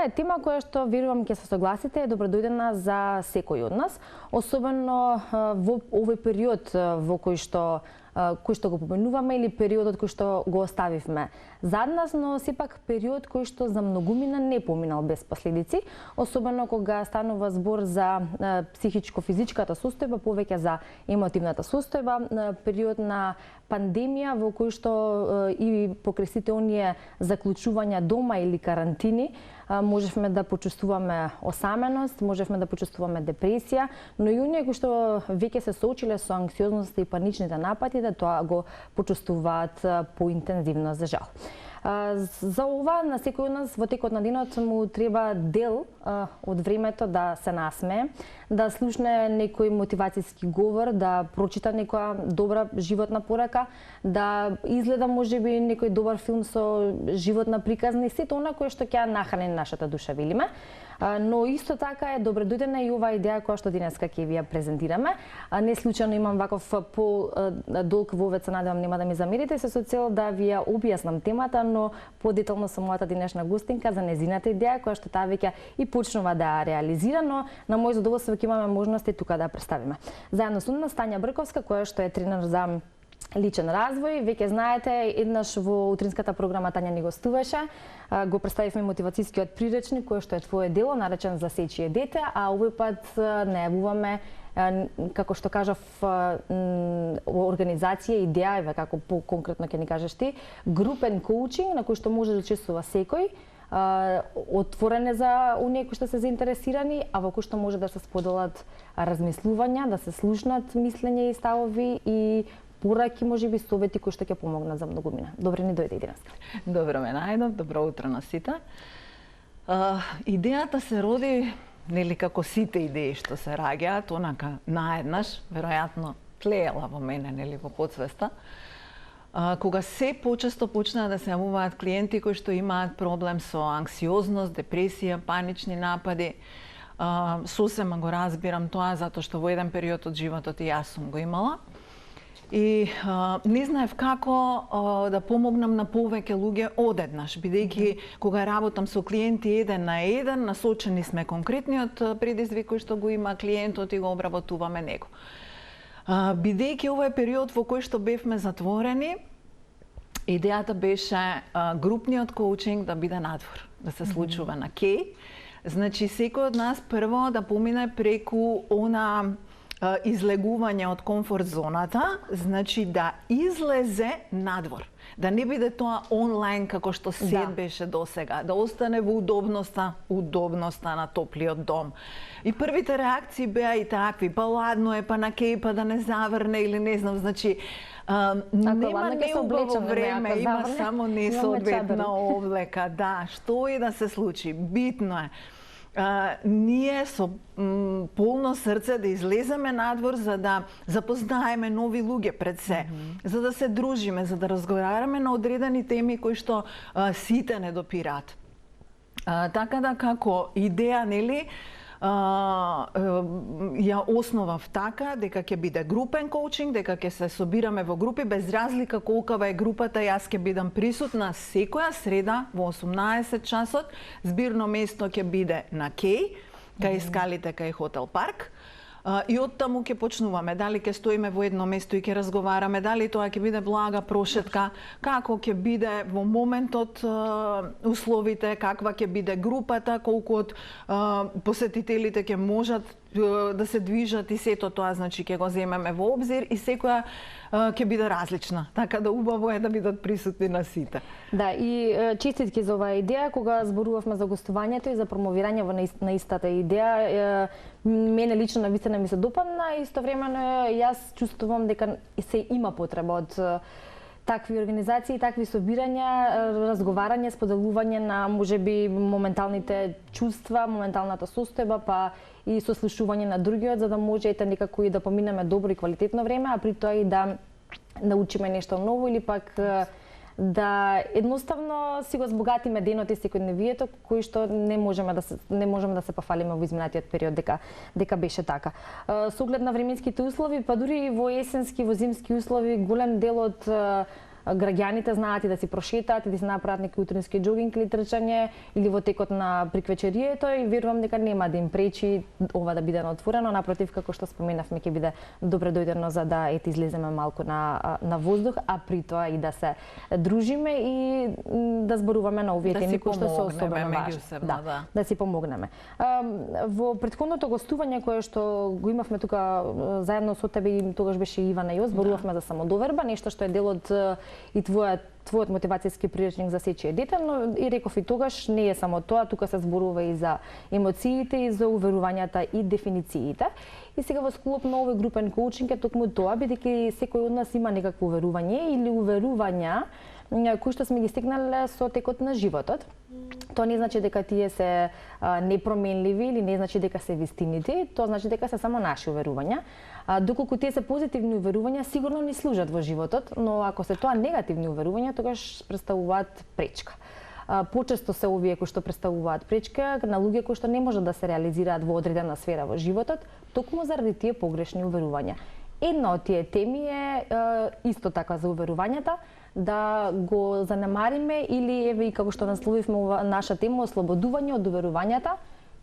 Ова е тема која што верувам ќе се согласите е добродојдена за секој од нас, особено во овој период во кој што го поменуваме или периодот кој што го оставивме зад нас, но сепак период кој што за многумина не поминал без последици, особено кога станува збор за психичко-физичката состојба, повеќе за емотивната состојба, период на пандемија во кој што и покрај сите оние заклучувања дома или карантини можевме да почувствуваме осаменост, можевме да почувствуваме депресија, но и оние кои што веќе се соочиле со анксиозноста и паничните напади, да тоа го почувствуваат поинтензивно, за жал. За ова на секој од нас во текот на денот му треба дел од времето да се насмее, да слушне некој мотивацијски говор, да прочита некоја добра животна порака, да изгледа можеби некој добар филм со животна приказна и сето она кое што ќе нахрани нашата душа, велиме. Но исто така е добродојдена и оваа идеја која што денеска ќе ви ја презентираме. Не случајно имам ваков по-долг вовед, се надевам нема да ми замерите, со цел да ви ја објаснам темата, но подетално со мојата денешна гостинка за незината идеја која што таа веќе и почнува да ја реализира, но на мој задоволство ќе имаме можности тука да ја представиме. Заедно со нас Тања Брковска, која што е тренер за личен развој. Веќе знаете, еднаш во утринската програма Тања ни гостуваше. Го представивме мотивацијскиот приречник кој што е твое дело, наречен за сечие дете, а овој пат најавуваме, како што кажав, организација, идеја, еве како по-конкретно ќе ни кажеш ти, групен коучинг на кој што може да учествува секој, отворен е за оние кои што се заинтересирани, а во кој што може да се споделат размислувања, да се слушнат мислења и ставови и пораки, можеби совети кои што ќе помогнат за многумина. Добре ни дојде денеска. Добро ме најдов, добро утро на сите. Идејата се роди, нели како сите идеи што се раѓаат, онака наеднаш, веројатно тлеела во мене, нели во подсвеста. Кога се почесто почнаа да се јавуваат клиенти кои што имаат проблем со анксиозност, депресија, панични напади, сосема го разбирам тоа затоа што во еден период од животот и јас сум го имала. И не знаев како да помогнам на повеќе луѓе одеднаш, бидејќи кога работам со клиенти еден на еден, насочени сме конкретниот предизвик кој што го има клиентот и го обработуваме него. Бидејќи ова е период во кој што бевме затворени, идејата беше групниот коучинг да биде надвор, да се случува на кеј. Значи секој од нас прво да помине преку она излегување од комфорт зоната, значи да излезе надвор. Да не биде тоа онлайн како што се беше досега, да остане во удобноста на топлиот дом. И првите реакции беа и такви, па ладно е, па на кеј, па да не заврне или не знам, значи нема неубаво време, има само несоодветна облека, да, што и да се случи, битно е. Ние со полно срце да излеземе надвор за да запознаеме нови луѓе пред се, за да се дружиме, за да разговараме на одредени теми кои што сите не допираат. Така да како идеја, нели, ја основав така дека ќе биде групен коучинг, дека ќе се собираме во групи без разлика колкава е групата, јас ќе бидам присутна секоја среда во 18 часот. Збирно место ќе биде на кеј, кај скалите, кај хотел парк. И оттаму ќе почнуваме, дали ќе стоиме во едно место и ќе разговараме, дали тоа ќе биде блага прошетка, како ќе биде во моментот условите, каква ќе биде групата, колку од посетителите ќе можат да се движат и сето тоа, значи ќе го земеме во обзир и секоја ќе биде различна, така да убаво е да бидат присутни на сите. Да, и честитки за оваа идеја, кога зборувавме за гостувањето и за промовирање на истата идеја, мене лично навистина ми се допадна и истовремено јас чувствувам дека се има потреба од такви организации, такви собирања, разговарање, споделување на можеби моменталните чувства, моменталната состојба, па и сослушување на другиот, за да може ете некако и да поминеме добро и квалитетно време, а при тоа и да научиме нешто ново или пак да едноставно си го збогатиме денот и секојдневието, кој што не можеме да се пофалиме во изминатиот период дека беше така. Со оглед на временските услови, па дури и во есенски, во зимски услови, голем дел од граѓаните знаат и да си прошетаат и да си направат некои утрински џогинг или трчање или во текот на приквечерието и верувам дека нема да им пречи ова да биде отворено, напротив како што споменавме ќе биде добре дојдено за да излеземе малку на воздух, а при тоа и да се дружиме и да зборуваме на овие теми кои што се особено важни. Да си помогнеме. Во претходното гостување кое што го имавме тука заедно со тебе и тогаш беше Ивана Јос, зборувавме за самодоверба, нешто што е дел од и твојот мотивацијски приречник за сечие дете, но и реков и тогаш не е само тоа, тука се зборува и за емоциите и за уверувањата и дефинициите. И сега во склоп на овој групен коучинг е токму тоа, бидејќи секој од нас има некакво уверување или уверувања кои што сме ги стекнале со текот на животот. Тоа не значи дека тие се непроменливи или не значи дека се вистините, тоа значи дека се само наши уверувања. Доколку тие се позитивни уверувања, сигурно ни служат во животот, но ако се тоа негативни уверувања, тогаш представуваат пречка. Почесто се овие кои што представуваат пречка на луѓе кои што не можат да се реализираат во одредена сфера во животот, токму заради тие погрешни уверувања. Една од тие теми е исто така за уверувањата, да го занемариме или еве и како што насловивме ова наша тема ослободување од уверувањата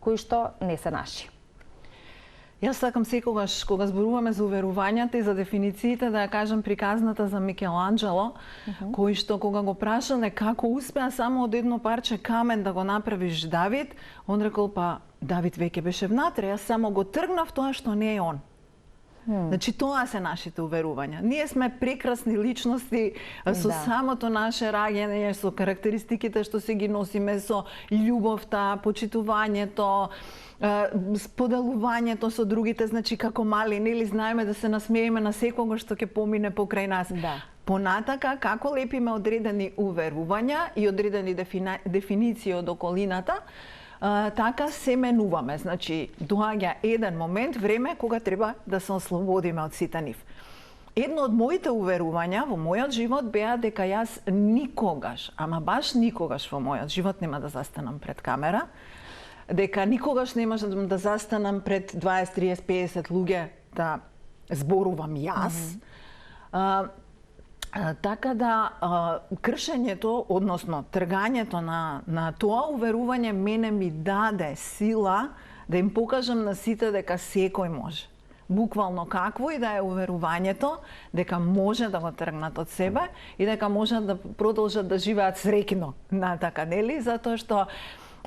кои што не се наши. Јас сакам секогаш кога зборуваме за уверувањата и за дефинициите да ја кажам приказната за Микеланџело, кој што кога го прашале како успеа само од едно парче камен да го направиш Давид, он рекол па Давид веќе беше внатре, јас само го тргнав тоа што не е он. Значи тоа се нашите уверувања. Ние сме прекрасни личности со самото наше раѓање, со карактеристиките што се ги носиме, со љубовта, почитувањето, споделувањето со другите, значи како мали, нели знаеме да се насмееме на секого што ќе помине покрај нас. Понатака, како лепиме одредени уверувања и одредени дефиниции од околината, така се менуваме. Значи, доаѓа еден момент, време, кога треба да се ослободиме од сите нив. Едно од моите уверувања во мојот живот беа дека јас никогаш, ама баш никогаш во мојот живот нема да застанам пред камера, дека никогаш не можам да застанам пред 20, 30, 50 луѓе да зборувам јас. Така да кршењето, односно тргањето на тоа уверување мене ми даде сила да им покажам на сите дека секој може. Буквално какво и да е уверувањето, дека може да го тргнат од себе и дека можат да продолжат да живеат среќно, така нели, затоа што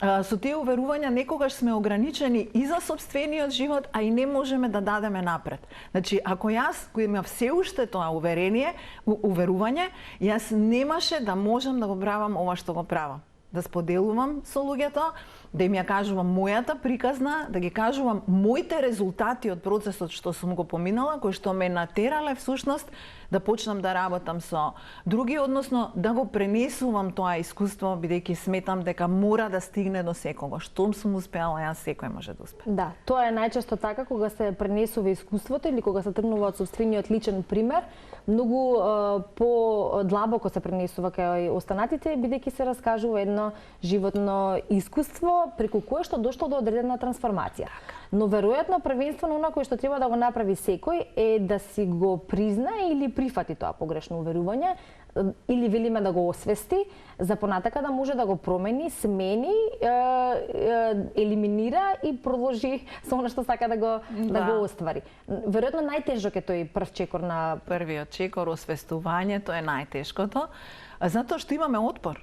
со тие уверувања некогаш сме ограничени и за сопствениот живот, а и не можеме да дадеме напред. Значи, ако јас кој имав се уште тоа уверување, јас немаше да можам да го правам ова што го правам. Да споделувам со луѓето, да им ја кажувам мојата приказна, да ги кажувам моите резултати од процесот што сум го поминала, кој што ме натерале всушност да почнам да работам со други, односно да го пренесувам тоа искуство, бидејќи сметам дека мора да стигне до секого. Штом сум успеала, јас секој може да успее. Да, тоа е најчесто така кога се пренесува искуството или кога се тргнува од сопствениот личен пример, многу по-длабоко се пренесува кај останатите, бидејќи се раскажува едно животно искуство преку кое што дошло до одредена трансформација. Но веројатно првенствено она кое што треба да го направи секој е да си го призна или прифати тоа погрешно уверување, или велиме да го освести, за понатака да може да го промени, смени, елиминира и продолжи со она што сака да го оствари. Веројатно најтежок е тој прв чекор на првиот чекор, освестувањето е најтешкото, затоа што имаме отпор.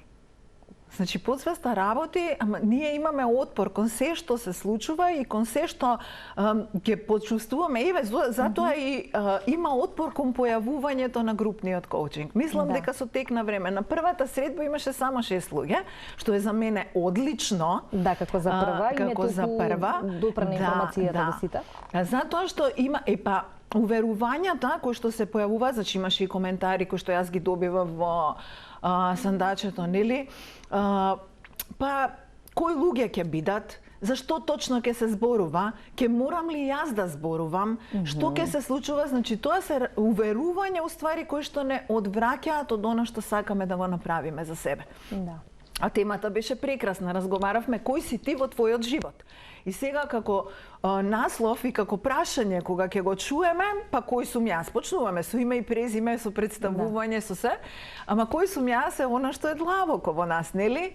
Значи, подсвеста работи, ама ние имаме отпор кон се што се случува и кон се што ќе почувствуваме. Еве, затоа и има отпор кон појавувањето на групниот коучинг. Мислам дека со тек на време. На првата средба имаше само 6 луѓе, што е за мене одлично. Да, како за прва. Како за прва. Допрана информацијата до сите. Затоа што има, уверувањата кои што се појавуваат, значи имаше и коментари кои што јас ги добивав во сандачето, нели? Па, кои луѓе ќе бидат? Зашто точно ќе се зборува? Ќе морам ли јас да зборувам? Што ќе се случува? Значи, тоа се уверување уствари кои што не одвраќаат од оно што сакаме да го направиме за себе. Да. А темата беше прекрасна. Разговаравме кој си ти во твојот живот. И сега како наслов и како прашање кога ќе го чуеме, па кој сум јас? Почнуваме со име и презиме, со представување, со се. Ама кој сум јас е она што е длабоко во нас, нели?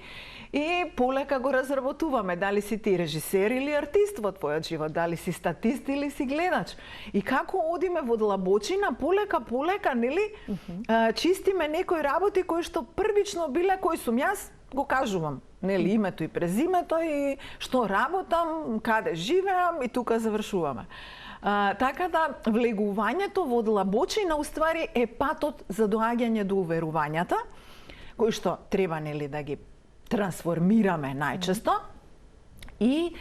И полека го разработуваме, дали си ти режисер или артист во твојот живот, дали си статист или си гледач. И како одиме во длабочина, полека, нели, чистиме некои работи кои што првично биле кој сум јас, го кажувам, нели, името и презимето и што работам, каде живеам и тука завршуваме. Така да влегувањето во длабочина уствари е патот за доаѓање до уверувањата, кои што треба, нели, да ги трансформираме најчесто и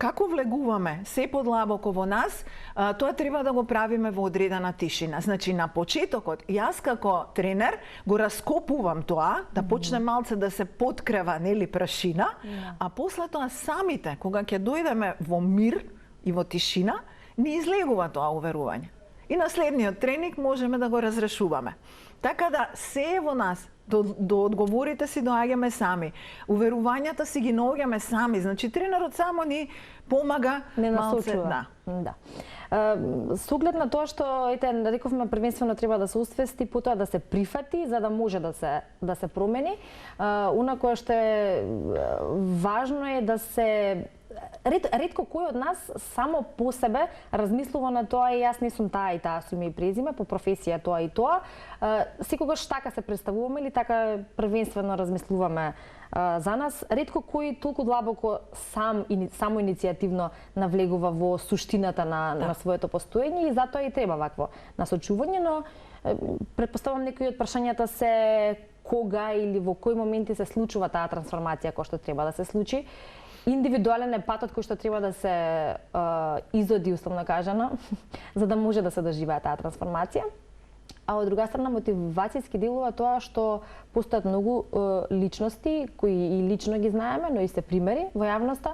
како влегуваме се подлабоко во нас, тоа треба да го правиме во одредена тишина. Значи, на почетокот, јас како тренер го раскопувам тоа, да почне малце да се подкрева, нели, прашина, а после тоа самите, кога ќе дојдеме во мир и во тишина, ни излегува тоа уверување. И на следниот тренинг можеме да го разрешуваме. Така да се е во нас, до одговорите си доаѓаме сами. Уверувањата си ги наоѓаме сами. Значи тренерот само ни помага, не малце, насочува. Да. Со оглед на тоа што рековме првенствено треба да се освести, потоа да се прифати за да може да се промени. Унако што е важно е да се ретко кој од нас само по себе размислува на тоа и јас не сум таа и таа со име и презиме, по професија тоа и тоа. Секогаш така се представуваме или така првенствено размислуваме за нас. Ретко кој толку длабоко само иницијативно навлегува во суштината на своето постоење и затоа и треба вакво насочување, но претпоставам некои од прашањата се кога или во кои моменти се случува таа трансформација која што треба да се случи. Индивидуален е патот кој што треба да се изоди, условно кажано, за да може да се доживее таа трансформација. А од друга страна, мотивацијски делува тоа што постојат многу личности кои и лично ги знаеме, но и се примери во јавноста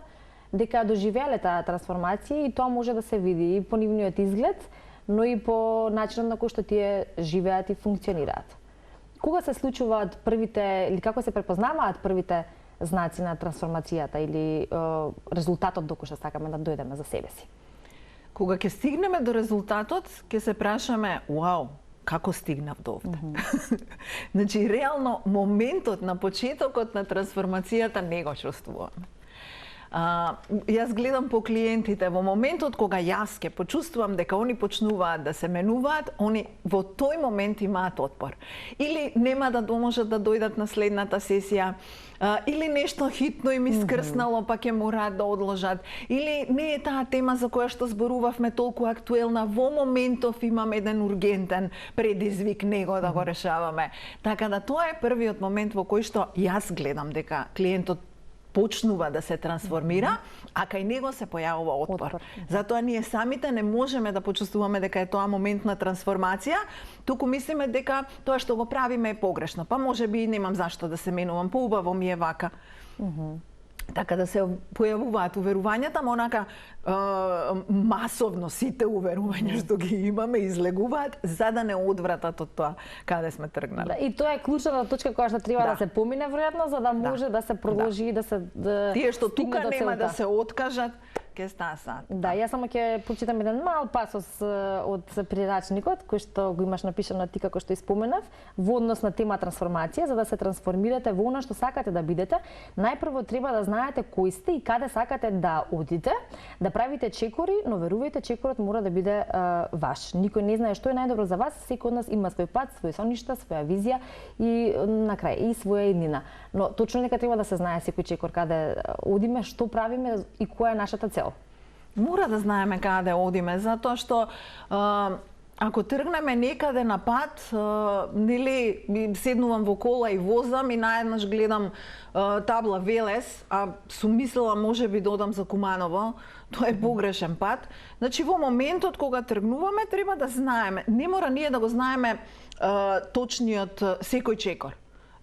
дека доживеале таа трансформација и тоа може да се види и по нивниот изглед, но и по начинот на кој што тие живеат и функционираат. Кога се случуваат првите или како се препознаваат првите знаци на трансформацијата или резултатот до кој што сакаме да дојдеме за себе си? Кога ќе стигнеме до резултатот, ќе се прашаме, вау, како стигнав до овде? Значи, реално, моментот на почетокот на трансформацијата не го чувствуваме. Јас гледам по клиентите, во моментот кога јас ќе почувствувам дека они почнуваат да се менуваат, они во тој момент имаат отпор. Или нема да можат да дојдат на следната сесија, или нешто хитно им искрснало, па ќе мораат да одложат, или не е таа тема за која што зборувавме толку актуелна, во моментов имам еден ургентен предизвик, него да го решаваме. Така да тоа е првиот момент во кој што јас гледам дека клиентот почнува да се трансформира, а кај него се појавува отпор. Затоа ние самите не можеме да почувствуваме дека е тоа момент на трансформација, туку мислиме дека тоа што го правиме е погрешно. Па можеби немам зашто да се менувам, поубаво ми е вака. Така да се појавуваат уверувањата, онака масовно сите уверувања што ги имаме излегуваат за да не одвратат од тоа каде сме тргнале. И тоа е клучната точка која што треба да се помине веројатно за да може да се продолжи и да се тие што тука нема да се откажат, ќе стасат. Да, јас само ќе прочитам еден мал пасос од прирачникот кој што го имаш напишано ти како што испоменав во однос на тема трансформација. За да се трансформирате во она што сакате да бидете, најпрво треба да знаете кој сте и каде сакате да одите, да правите чекори, но верувајте, чекорот мора да биде ваш. Никој не знае што е најдобро за вас, секој од нас има свој пат, свој соништа, своја визија и на крај и своја иднина. Но точно нека треба да се знае секој чекор каде одиме, што правиме и која е нашата цел. Мора да знаеме каде одиме, затоа што ако тргнеме некаде на пат, нели, седнувам во кола и возам и наеднаш гледам табла Велес, а сум мислела можеби да одам за Куманово, тоа е погрешен пат. Значи во моментот кога тргнуваме треба да знаеме, не мора ние да го знаеме точниот секој чекор.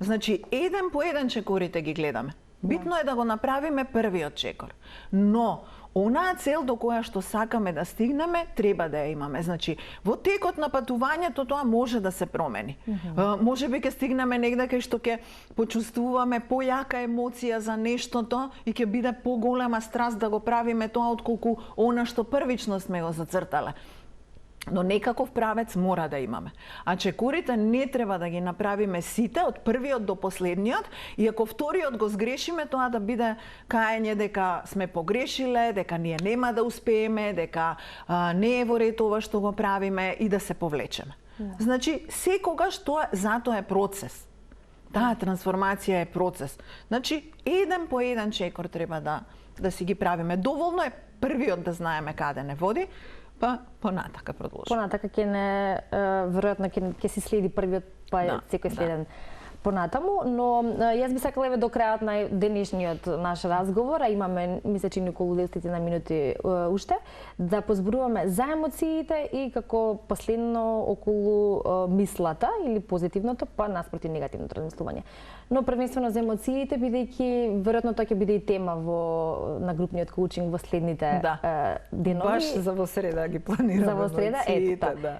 Значи еден по еден чекорите ги гледаме. Битно е да го направиме првиот чекор. Но онаа цел до која што сакаме да стигнеме, треба да ја имаме. Значи, во текот на патувањето тоа може да се промени. Може би ќе стигнеме негде кај што ќе почувствуваме појака емоција за нештото и ќе биде поголема страст да го правиме тоа отколку она што првично сме го зацртале. Но некаков правец мора да имаме. А чекорите не треба да ги направиме сите, од првиот до последниот, и ако вториот го сгрешиме, тоа да биде каење дека сме погрешиле, дека ние нема да успееме, дека не е во ред ова што го правиме и да се повлечеме. Значи, секогаш тоа, затоа е процес. Таа трансформација е процес. Значи, еден по еден чекор треба да си ги правиме. Доволно е првиот да знаеме каде не води, па понатака продолжи. Понатака веројатно ќе си следи првиот, па секој следен понатаму, но јас би сакала до крајот на денешниот наш разговор, а имаме, ми се чини околу 10 на минути уште, да позборуваме за емоциите и како последно околу мислата или позитивното, па наспроти негативното размислување. Но првенствено за емоциите, бидејќи веројатно тоа ќе биде и тема на групниот коучинг во следните денови. Баш за во среда ги планираме. За во среда,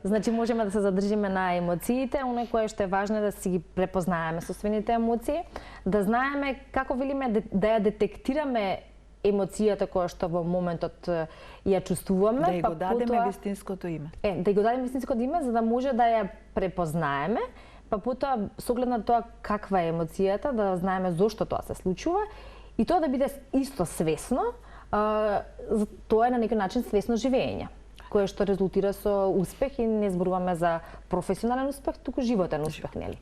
Значи можеме да се задржиме на емоциите, оно кое што е важно е да си ги препознаеме собствените емоции, да знаеме како велиме да ја детектираме емоцијата која што во моментот ја чувствуваме, да ја го дадеме вистинското име. Да ја го дадеме вистинското име за да може да ја препознаеме, па потоа со оглед на тоа каква е емоцијата, да знаеме зошто тоа се случува и тоа да биде исто свесно, тоа е на некој начин свесно живење, кое што резултира со успех и не зборуваме за професионален успех, туку животен успех, нели?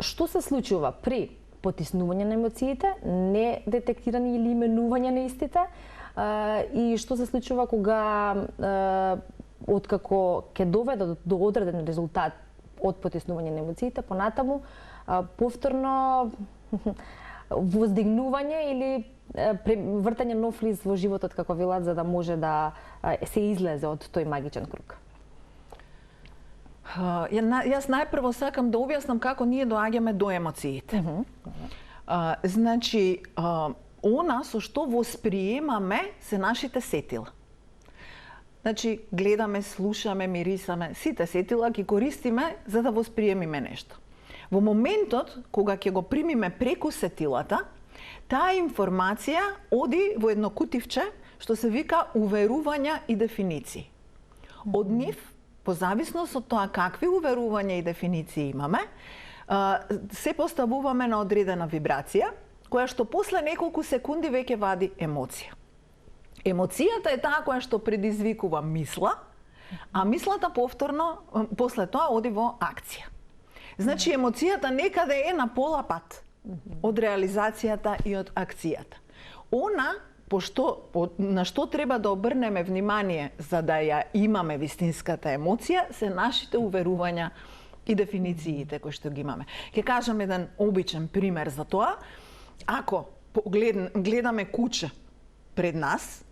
Што се случува при потиснување на емоциите, не детектирање или именување на истите, и што се случува кога откако ќе доведе до одреден резултат од потиснување на емоциите, понатаму повторно воздигнување или вртање нов лист во животот, како велат, за да може да се излезе од тој магичен круг. Јас најпрво сакам да објаснам како ние доаѓаме до емоциите. Значи, она со што восприемаме се нашите сетила. Значи, гледаме, слушаме, мирисаме, сите сетила ги користиме за да восприемиме нешто. Во моментот кога ќе го примиме преку сетилата, таа информација оди во едно кутивче што се вика уверувања и дефиниции. Од нив, по зависност од тоа какви уверувања и дефиниции имаме, се поставуваме на одредена вибрација, која што после неколку секунди веќе вади емоција. Емоцијата е таа која што предизвикува мисла, а мислата повторно, после тоа оди во акција. Значи, емоцијата некаде е на пола пат од реализацијата и од акцијата. Она, на што треба да обрнеме внимание за да ја имаме вистинската емоција, се нашите уверувања и дефинициите кои што ги имаме. Ќе кажам еден обичен пример за тоа. Ако гледаме куче пред нас,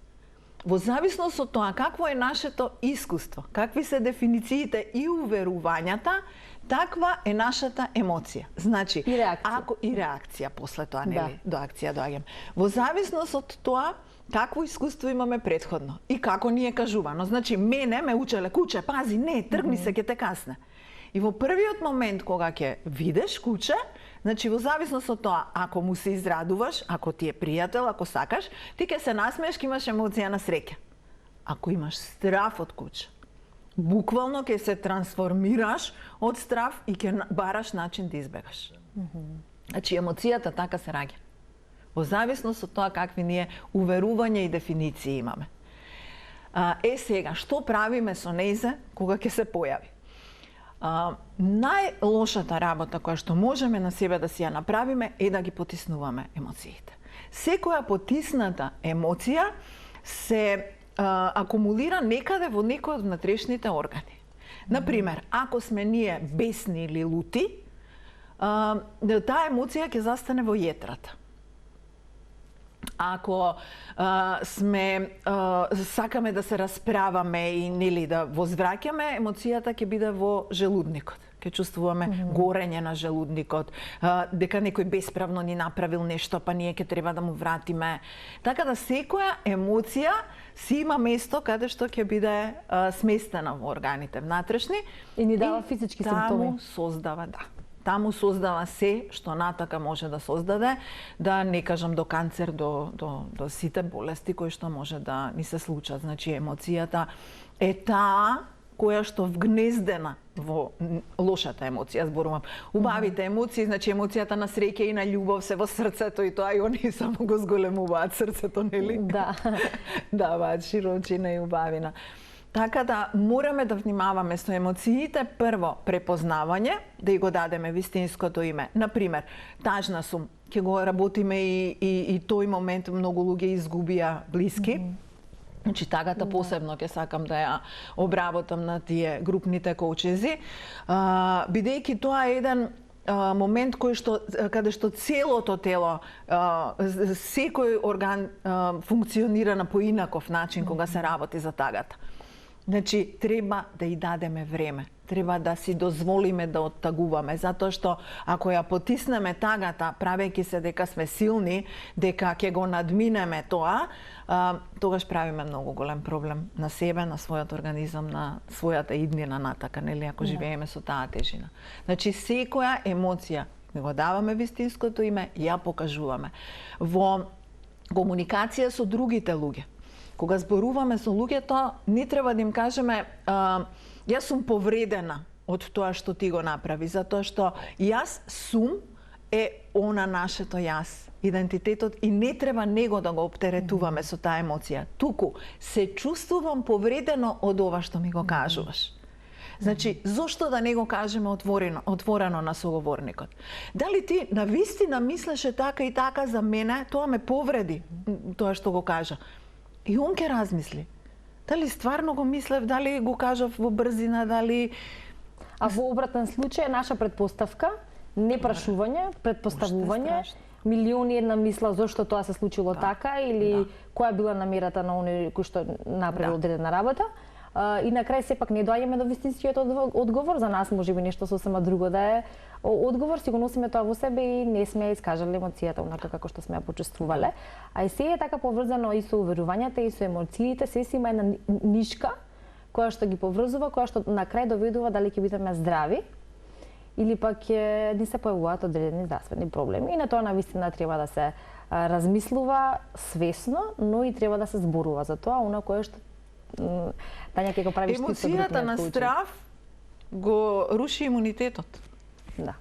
во зависност од тоа какво е нашето искуство, какви се дефинициите и уверувањата, таква е нашата емоција. Значи, и реакција после тоа, нели, до акција доаѓам. Во зависност од тоа какво искуство имаме претходно и како ни е кажувано. Значи, мене ме учеле куче, пази, не, тргни се, ќе те касне. И во првиот момент кога ќе видиш куче, значи во зависност од тоа, ако му се израдуваш, ако ти е пријател, ако сакаш, ти ќе се насмееш, ќе имаш емоција на среќа. Ако имаш страф од куче, буквално ќе се трансформираш од страф и ќе бараш начин да избегаш. Значи емоцијата така се раѓа. Во зависност од тоа какви ние уверувања и дефиниции имаме. Сега, што правиме со нејзе кога ќе се појави? Најлошата работа која што можеме на себе да си ја направиме е да ги потиснуваме емоциите. Секоја потисната емоција се акумулира некаде во некој од внатрешните органи. Например, ако сме ние бесни или лути, таа емоција ќе застане во јетрата. ако сакаме да се расправаме и нели да возвраќаме, емоцијата ќе биде во желудникот. Ќе чувствуваме горење на желудникот, дека некој бесправно ни направил нешто, па ние ќе треба да му вратиме. Така да секоја емоција си има место каде што ќе биде сместена во органите внатрешни и ни дава физички симптоми. Таму создава се што натака може да создаде, да не кажам до канцер, до сите болести кои што може да ни се случат. Значи емоцијата е таа која што вгнездена во лошата емоција, зборувам. Убавите емоции, значи емоцијата на среќа и на љубов се во срцето и тоа и они само го зголемуваат срцето, нели? Да. Даваат широчина и убавина. Така да мораме да внимаваме со емоциите, прво препознавање, да и го дадеме вистинското име. Например, тажна сум, ќе го работиме и тој момент многу луѓе изгубија блиски. Значи тагата посебно ќе сакам да ја обработам на тие групните коучези, бидејќи тоа е еден момент каде што целото тело, секој орган функционира на поинаков начин кога се работи за тагата. Значи, треба да и дадеме време. Треба да си дозволиме да оттагуваме, затоа што ако ја потиснеме тагата, правејќи се дека сме силни, дека ќе го надминеме тоа, тогаш правиме многу голем проблем на себе, на својот организам, на својата иднина натака, нели, ако живееме со таа тежина. Значи, секоја емоција го даваме вистинското име, ја покажуваме. Во комуникација со другите луѓе, кога зборуваме со луѓето, не треба да им кажеме јас сум повредена од тоа што ти го направи, затоа што јас сум е она нашето јас, идентитетот, и не треба него да го оптеретуваме со таа емоција. Туку се чувствувам повредено од ова што ми го кажуваш. Значи, зошто да не го кажеме отворено на соговорникот? Дали ти навистина мислеше така и така за мене, тоа ме повреди, тоа што го кажа. И он ќе размисли. Дали стварно го мислев, дали го кажав во брзина, дали... А во обратен случај е наша предпоставка, не прашување, предпоставување, милиони една мисла зошто тоа се случило така или која била намерата на оној кој што направил одредена работа. И на крај сепак не доаѓаме до вистинскиот одговор, за нас можеби нешто сосема друго да е одговор, си го носиме тоа во себе и не сме ја искажале емоцијата онака како што сме ја почувствувале. А и се е така поврзано и со уверувањата и со емоциите, се си има една нишка која што ги поврзува, која што на крај доведува дали ќе бидеме здрави или пак ни се појавуваат одредени здравствени проблеми. И на тоа навистина треба да се размислува свесно, но и треба да се зборува за тоа, она кое што Тања ќе го правиш ти со групниот коучинг. Емоцијата на страв го руши имунитетот. Да.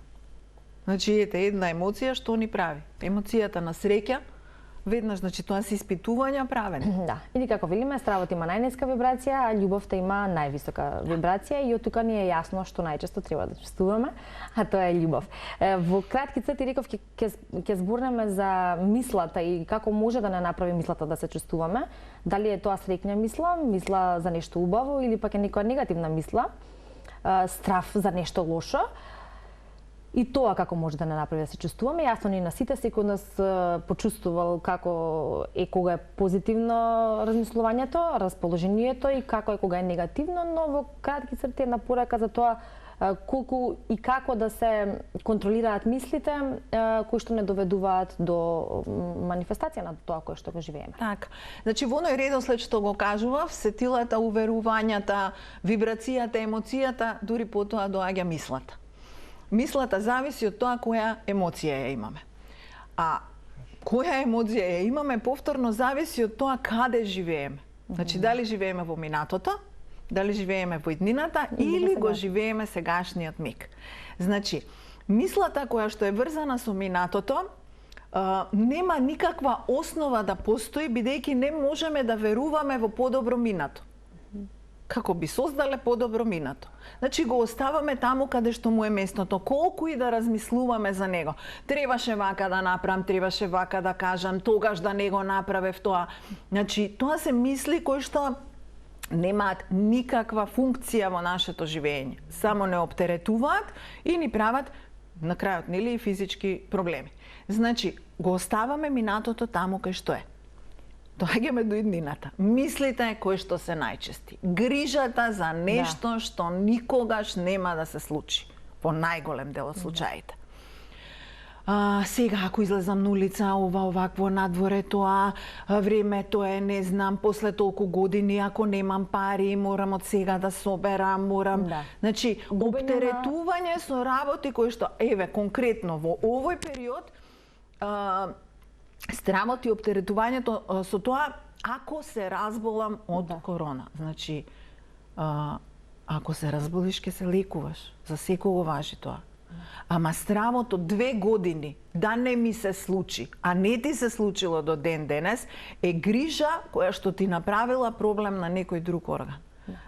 Значи, ете една емоција што ни прави. Емоцијата на среќа, веднаш, значи тоа се испитувања правени. Да. Или како велиме, стравот има најниска вибрација, а љубовта има највисока вибрација и од тука ни е јасно што најчесто треба да чувствуваме, а тоа е љубов. Во кратки црти реков ќе зборнеме за мислата и како може да не направи мислата да се чувствуваме. Дали е тоа среќна мисла, мисла за нешто убаво или пак е некоја негативна мисла, страв за нешто лошо. И тоа како може да не направи да се чувствуваме. Јасно ни на сите, секој од нас почувствувал како е кога е позитивно размислувањето, расположението и како е кога е негативно, но во кратки црти една порака за тоа колку и како да се контролираат мислите кои што не доведуваат до манифестација на тоа кое што го живееме. Така. Значи во оној редослед што го кажував, сетилата, уверувањата, вибрацијата, емоцијата, дури потоа доаѓа мислата. Мислата зависи од тоа која емоција ја имаме. А која емоција ја имаме повторно зависи од тоа каде живееме. Значи дали живееме во минатото, дали живееме во иднината или го живееме сегашниот миг. Значи, мислата која што е врзана со минатото нема никаква основа да постои, бидејќи не можеме да веруваме во подобро минато. Како би создале подобро минато. Значи го оставаме таму каде што му е местото, колку и да размислуваме за него. Требаше вака да направам, требаше вака да кажам, тогаш да не го направев тоа. Значи тоа се мисли кои што немаат никаква функција во нашето живење. Само не оптеретуваат и ни прават на крајот, нели, и физички проблеми. Значи, го оставаме минатото таму кај што е. Доаѓаме до иднината. Мислите кои што се најчести. Грижата за нешто што никогаш нема да се случи. По најголем дел од случаите. Сега, ако излезам на улица, овакво надворе, тоа времето е, не знам, после толку години, ако немам пари, морам од сега да соберам, морам... Значи, оптеретување со работи кои што, еве, конкретно во овој период, страмот и оптеретувањето со тоа, ако се разболам од корона. Значи, ако се разболиш, ке се лекуваш. За секого важи тоа. Ама страмото 2 години да не ми се случи, а не ти се случило до ден денес, е грижа која што ти направила проблем на некој друг орган.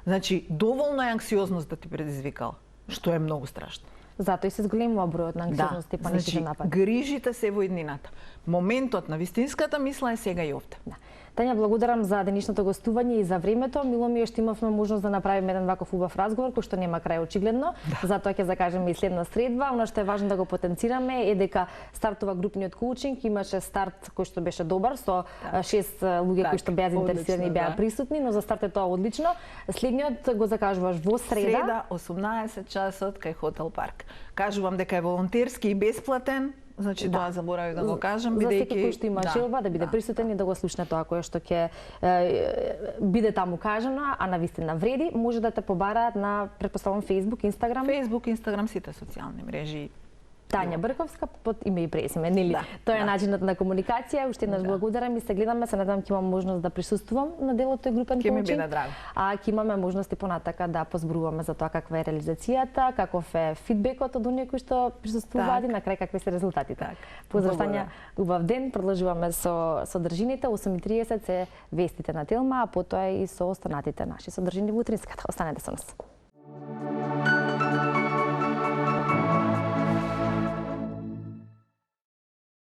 Значи, доволно е анксиозност да ти предизвикала, што е многу страшно. Затоа и се зголемува бројот на анксиозност и паничните напади. Грижите се во иднината. Моментот на вистинската мисла е сега и овде. Тања, благодарам за денешното гостување и за времето. Мило ми е што имавме можност да направиме еден ваков убав разговор кој што нема крај очигледно. Затоа ќе закажеме и следна средба. Оно што е важно да го потенцираме е дека стартува групниот коучинг, имаше старт кој што беше добар со 6 луѓе кои што беа заинтересирани и беа присутни, но за старт е тоа одлично. Следниот го закажуваш во среда. 18 часот кај Хотел Парк. Кажувам дека е волонтерски и бесплатен. Значи, тоа заборавив да го кажам, бидејќи... За секој кој што има желба да биде присутен и да го слушне тоа кое што ќе биде таму кажано, а навистина вреди, може да те побараат на, претпоставам, Facebook, Instagram. Facebook, Instagram, сите социјални мрежи. Тања Брковска под име и презиме, нели? Тоа е начинот на комуникација. Уште еднаш благодарам и се гледаме, се надам ќе имам можност да присуствувам на делот тој групен коучинг. Ќе ми биде драго. А ќе имаме можности понатака да позборуваме за тоа каква е реализацијата, каков е фидбекот од оние кои што присуствуваат и на крај какви се резултатите. Поздравувања, убав ден, продолжуваме со содржините. 8:30 се вестите на Телма, а потоа и со останатите наши содржини во утринската. Останете со нас.